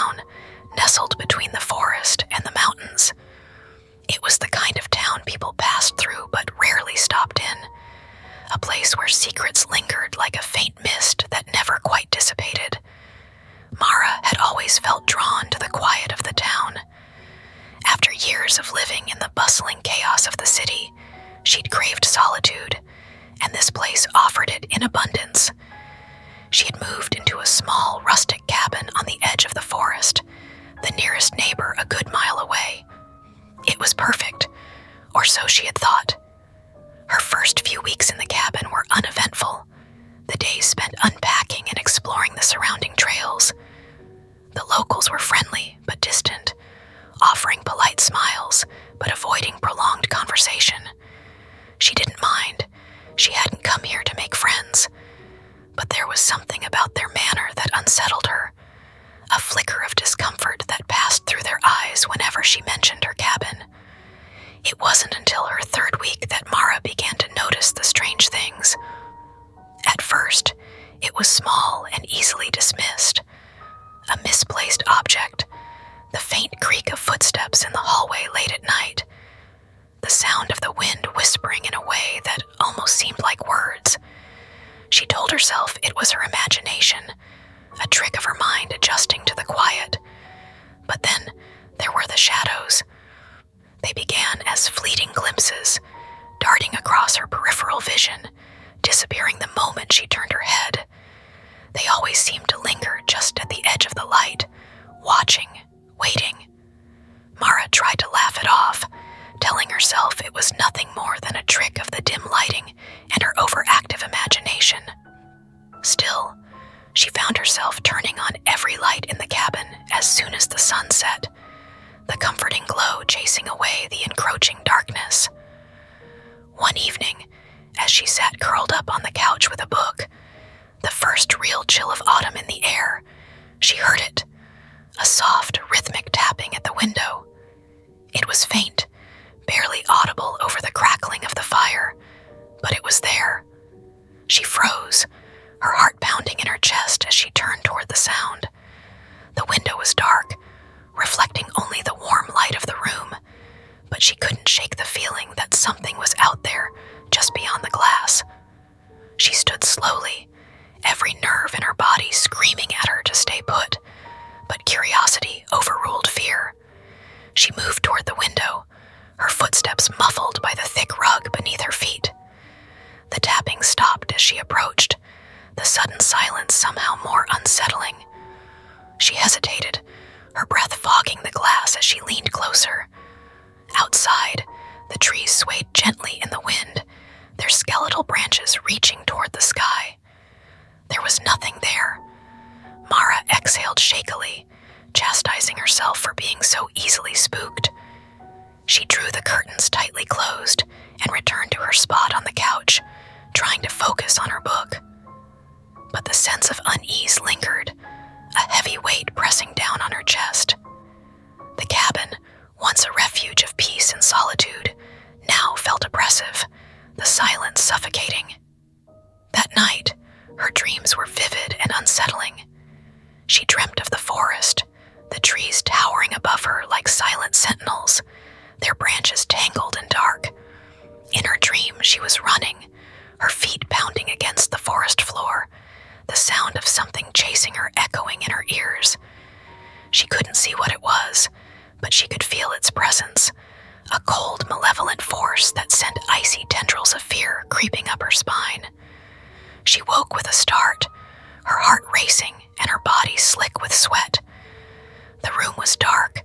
town, nestled between the forest and the mountains. It was the kind of town people passed through but rarely stopped in, a place where secrets lingered like a faint mist that never quite dissipated. Mara had always felt drawn to the quiet of the town. After years of living in the bustling chaos of the city, she'd craved solitude, and this place offered it in abundance. She had moved into a small, rustic cabin on the edge of the forest, the nearest neighbor a good mile away. It was perfect, or so she had thought. Her first few weeks in the cabin were uneventful, the days spent unpacking and exploring the surrounding trails. The locals were friendly but distant, offering polite smiles but avoiding prolonged conversation. She didn't mind. She hadn't come here to make friends. But there was something about their manner that unsettled her, a flicker of discomfort that passed through their eyes whenever she mentioned her cabin. It wasn't until her third week that Mara began to notice the strange things. At first, it was small and easily dismissed. A misplaced object, the faint creak of footsteps in the hallway late at night, the sound of the wind whispering in a way that almost seemed like words. She told herself it was her imagination, a trick of her mind adjusting to the quiet. But then there were the shadows. They began as fleeting glimpses, darting across her peripheral vision, disappearing the moment she turned her head. They always seemed to linger just at the edge of the light, watching, waiting. Mara tried to laugh it off, telling herself it was nothing more than a trick of the dim lighting and her overactive imagination. Still, she found herself turning on every light in the cabin as soon as the sun set, the comforting glow chasing away the encroaching darkness. One evening, as she sat curled up on the couch with a book, the first real chill of autumn in the air, she heard it, a soft, rhythmic tapping at the window. It was faint, barely audible over the crackling of the fire, but it was there. She froze, her heart pounding in her chest as she turned toward the sound. The window was dark, reflecting only the warm light of the room, but she couldn't shake the feeling that something was out there just beyond the glass. She stood slowly, every nerve in her body screaming at her to stay put, but curiosity overruled fear. She moved toward the window, her footsteps muffled by the thick rug beneath her feet. The tapping stopped as she approached, the sudden silence somehow more unsettling. She hesitated, her breath fogging the glass as she leaned closer. Outside, the trees swayed gently in the wind, their skeletal branches reaching toward the sky. There was nothing there. Mara exhaled shakily, chastising herself for being so easily spooked. She drew the curtains tightly closed and returned to her spot on the couch, trying to focus on her book. But the sense of unease lingered, a heavy weight pressing down on her chest. The cabin, once a refuge of peace and solitude, now felt oppressive, the silence suffocating. That night, her dreams were vivid and unsettling. She dreamt of the forest, the trees towering above her like silent sentinels, their branches tangled and dark. In her dream, she was running, her feet pounding against the forest floor, the sound of something chasing her echoing in her ears. She couldn't see what it was, but she could feel its presence, a cold, malevolent force that sent icy tendrils of fear creeping up her spine. She woke with a start, her heart racing and her body slick with sweat. The room was dark,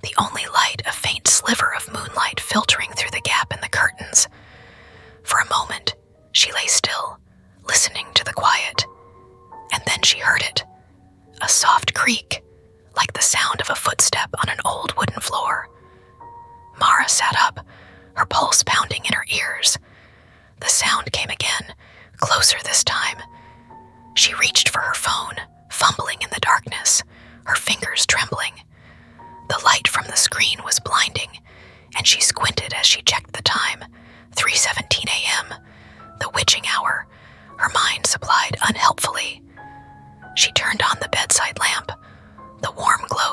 the only light a faint sliver of moonlight filtering through the gap in the curtains. For a moment, she lay still, listening to the quiet. And then she heard it, a soft creak, like the sound of a footstep on an old wooden floor. Mara sat up, her pulse pounding in her ears. The sound came again, closer this time. She reached for her phone, fumbling in the darkness, her fingers trembling. The light from the screen was blinding, and she squinted as she checked the time, 3:17 a.m., the witching hour, her mind supplied unhelpfully. She turned on the bedside lamp, the warm glow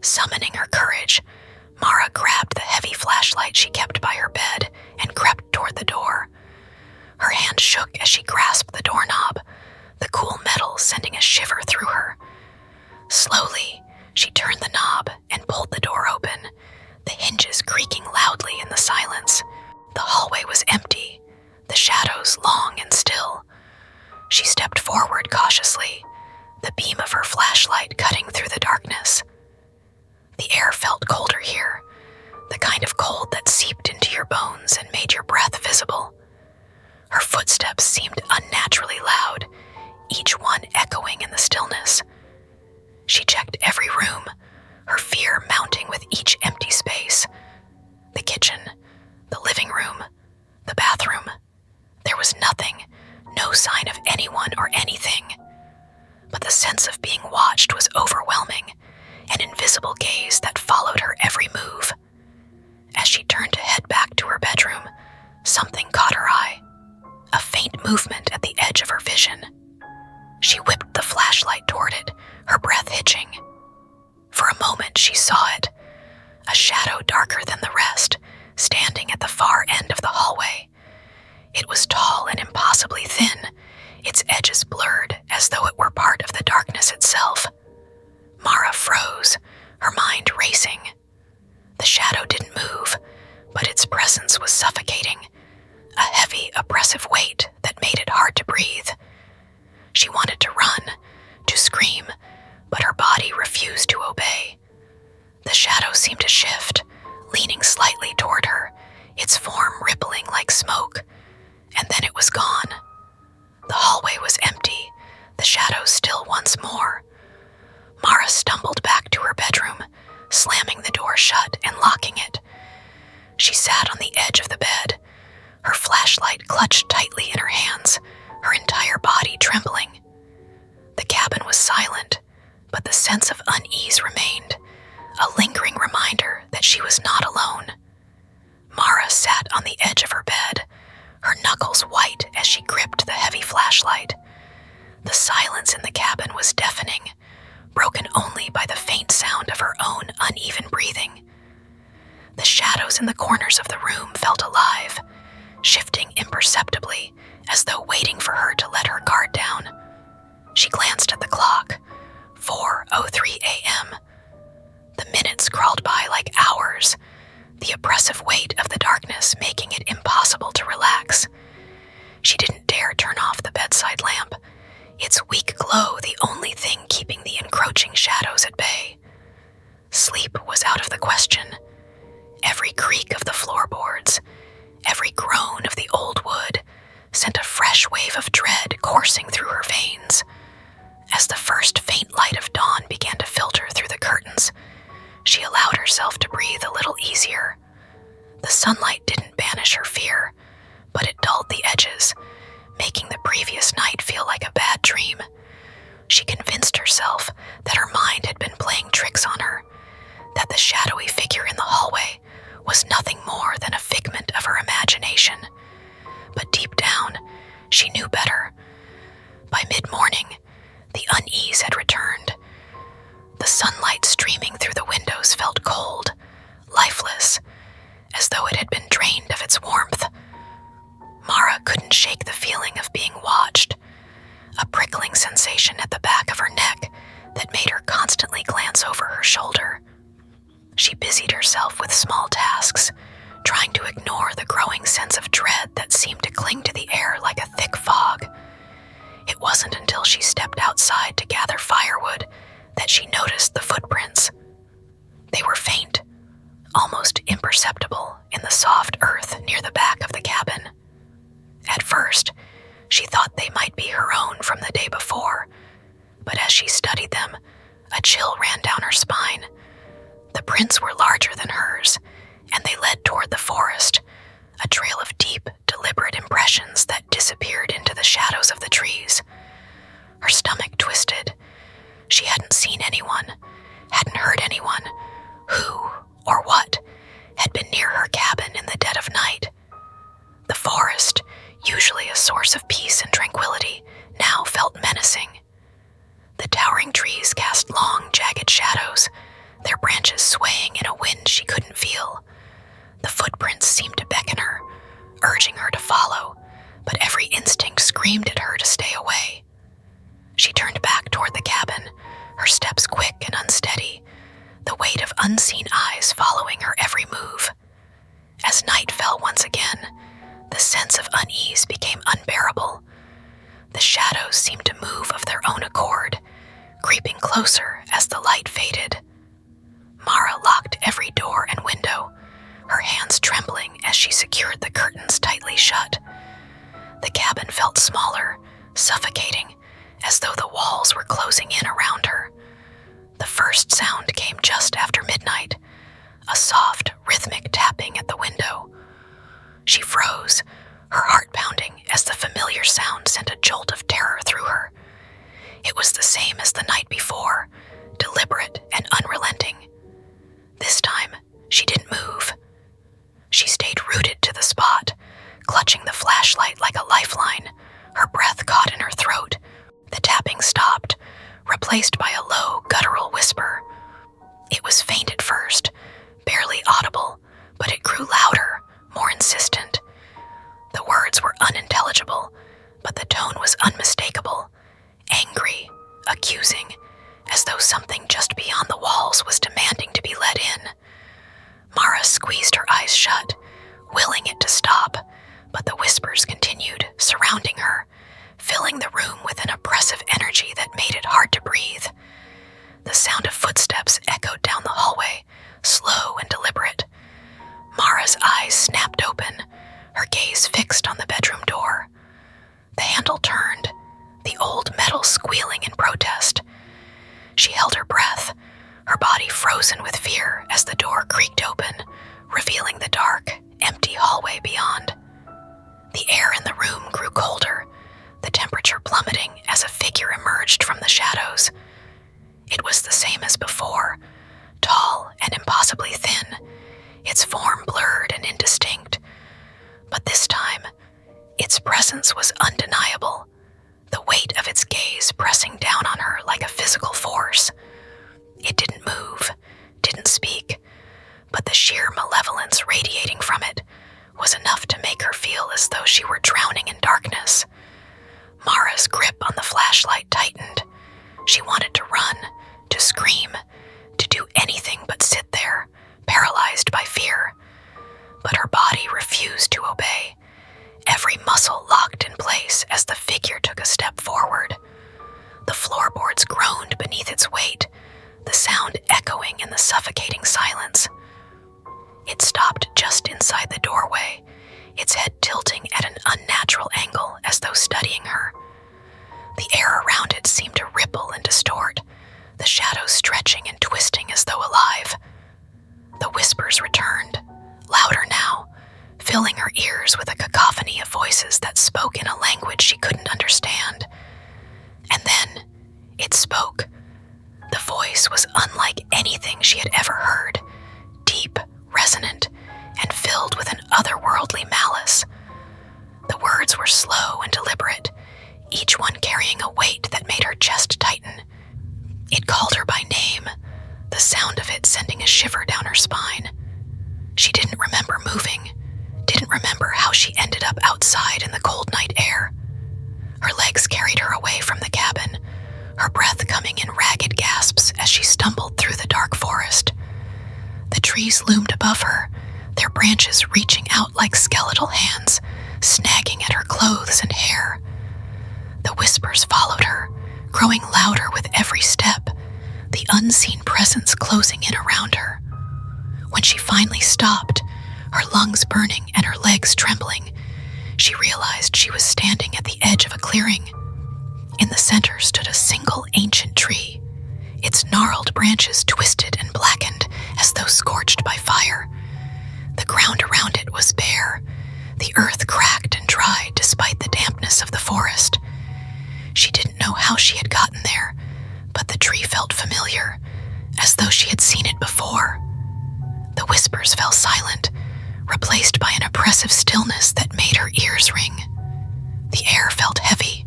Summoning her courage, Mara grabbed the heavy flashlight she kept by her bed and crept toward the door. Her hand shook as she grasped the doorknob, the cool metal sending a shiver through her. Slowly, she turned the knob and pulled the door open, the hinges creaking loudly in the silence. The hallway was empty, the shadows long and still. She stepped forward cautiously, the beam of her flashlight cutting through the darkness. The air felt colder here, the kind of cold that seeped into your bones and made your breath visible. Her footsteps seemed unnaturally loud, each one echoing in the stillness. She checked every room, her fear mounting with each empty space. The kitchen, the living room, the bathroom. There was nothing, no sign of anyone or anything. But the sense of being watched was overwhelming, an invisible gaze that followed her every move. As she turned to head back to her bedroom, something caught her eye, a faint movement at the edge of her vision. She whipped the flashlight toward it, her breath hitching. For a moment she saw it, a shadow darker than the rest, standing at the far end of the hallway. It was tall and impossibly thin, its edges blurred as though it were part of the darkness itself. Mara froze, her mind racing. The shadow didn't move, but its presence was suffocating, a heavy, oppressive weight that made it hard to breathe. She wanted to run, to scream, but her body refused to obey. The shadow seemed to shift, leaning slightly toward her, its form rippling like smoke, and then it was gone. The hallway was empty, the shadow still once more. Mara stumbled back to her bedroom, slamming the door shut and locking it. She sat on the edge of the bed, her flashlight clutched tightly in her hands, her entire body trembling. The cabin was silent, but the sense of unease remained, a lingering reminder that she was not alone. Mara sat on the edge of her bed, her knuckles white as she gripped the heavy flashlight. The silence in the cabin was deafening, broken only by the faint sound of her own uneven breathing. The shadows in the corners of the room felt alive, shifting imperceptibly, as though waiting for her to let her guard down. She glanced at the clock, 4:03 a.m. The minutes crawled by like hours, the oppressive weight of the darkness making it impossible to relax. She didn't dare turn off the bedside lamp, its weak glow the only thing keeping the encroaching shadows at bay. Sleep was out of the question. Every creak of the floorboards, every groan of the old wood, sent a fresh wave of dread coursing through her veins. As the first faint light of dawn began to filter through the curtains, she allowed herself to breathe a little easier. The sunlight didn't banish her fear, but it dulled the edges, making the previous night feel like a bad dream. She convinced herself that her mind had been playing tricks on her, that the shadowy figure in the hallway was nothing more than a figment of her imagination. But deep down, she knew better. By mid-morning, the unease had returned. The sunlight streaming through the windows felt cold, lifeless, as though it had been drained of its warmth. Mara couldn't shake the feeling of being watched, a prickling sensation at the back of her neck that made her constantly glance over her shoulder. She busied herself with small tasks, trying to ignore the growing sense of dread that seemed to cling to the air like a thick fog. It wasn't until she stepped outside to gather firewood that she noticed the footprints. They were faint, almost imperceptible in the soft earth near the back of the cabin. At first, she thought they might be her own from the day before, but as she studied them, a chill ran down her spine. The prints were larger than hers, and they led toward the forest, a trail of deep, deliberate impressions that disappeared into the shadows of the trees. Her stomach twisted. She hadn't seen anyone, hadn't heard anyone, who or what had been near her cabin in the dead of night. The forest, usually a source of peace and tranquility, now felt menacing. The towering trees cast long, jagged shadows, their branches unseen eyes following her every move. As night fell once again, the sense of unease became unbearable. The shadows seemed to move of their own accord, creeping closer as the light faded. Mara locked every door and window, her hands trembling as she secured the curtains tightly shut. The cabin felt smaller, suffocating, as though the walls were closing in around her. The first sound came just after midnight, a soft, rhythmic tapping at the window. She froze, her heart pounding as the familiar sound sent a jolt of terror through her. It was the same as the night before, deliberate and unrelenting. This time, she didn't move. She stayed rooted to the spot, clutching the flashlight like a lifeline, her breath caught in her throat. The tapping stopped, replaced by a low, guttural whisper. It was faint at first, barely audible, but it grew louder, more insistent. The words were unintelligible, but the tone was unmistakable, angry, accusing, as though something just beyond the walls was demanding to be let in. Mara squeezed her eyes shut, willing it to stop, but the whispers continued, surrounding her, filling the room with an oppressive energy that made it hard to breathe. The sound of footsteps echoed down the hallway, slow and deliberate. Mara's eyes snapped open, her gaze fixed on the bedroom door. The handle turned, the old metal squealing in protest. She held her breath, her body frozen with fear as the door creaked open, revealing the dark, empty hallway beyond. The air in the room grew colder, the temperature plummeting as a figure emerged from the shadows. It was the same as before, tall and impossibly thin, its form blurred and indistinct. But this time, its presence was undeniable, the weight of its gaze pressing down on her like a physical force. It didn't move, didn't speak, but the sheer malevolence radiating from it was enough to make her feel as though she were drowning in darkness. Mara's grip on the flashlight tightened. She wanted to run, to scream, to do anything but sit there, paralyzed by fear. But her body refused to obey, every muscle locked in place as the figure took a step forward. The floorboards groaned beneath its weight, the sound echoing in the suffocating silence. It stopped just inside the doorway, its head tilting at an unnatural angle as though studying her. The air around it seemed to ripple and distort, the shadows stretching and twisting as though alive. The whispers returned, louder now, filling her ears with a cacophony of voices that spoke in a language she couldn't understand. And then, it spoke. The voice was unlike anything she had ever heard, deep, resonant, and filled with an otherworldly malice. The words were slow and deliberate, each one carrying a weight that made her chest tighten. It called her by name, the sound of it sending a shiver down her spine. She didn't remember moving, didn't remember how she ended up outside in the cold night air. Her legs carried her away from the cabin, her breath coming in ragged gasps as she stumbled through the dark forest. The trees loomed above her, their branches reaching out like skeletal hands, snagging at her clothes and hair. The whispers followed her, growing louder with every step, the unseen presence closing in around her. When she finally stopped, her lungs burning and her legs trembling, she realized she was standing at the edge of a clearing. In the center stood a single ancient tree, its gnarled branches twisted and blackened as though scorched by fire. The ground around it was bare, the earth cracked and dry despite the dampness of the forest. She didn't know how she had gotten there, but the tree felt familiar, as though she had seen it before. The whispers fell silent, replaced by an oppressive stillness that made her ears ring. The air felt heavy,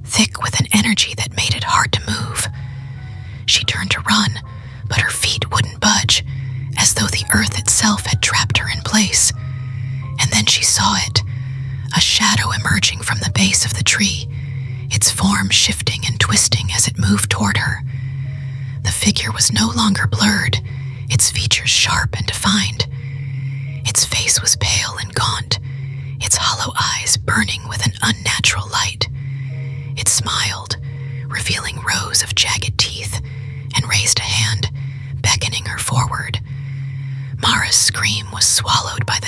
thick with an energy that made it hard to move. She turned to run, but her feet wouldn't budge, as though the earth itself had trapped her in place. And then she saw it, a shadow emerging from the base of the tree, its form shifting and twisting as it moved toward her. The figure was no longer blurred, its sharp and defined. Its face was pale and gaunt, its hollow eyes burning with an unnatural light. It smiled, revealing rows of jagged teeth, and raised a hand, beckoning her forward. Mara's scream was swallowed by the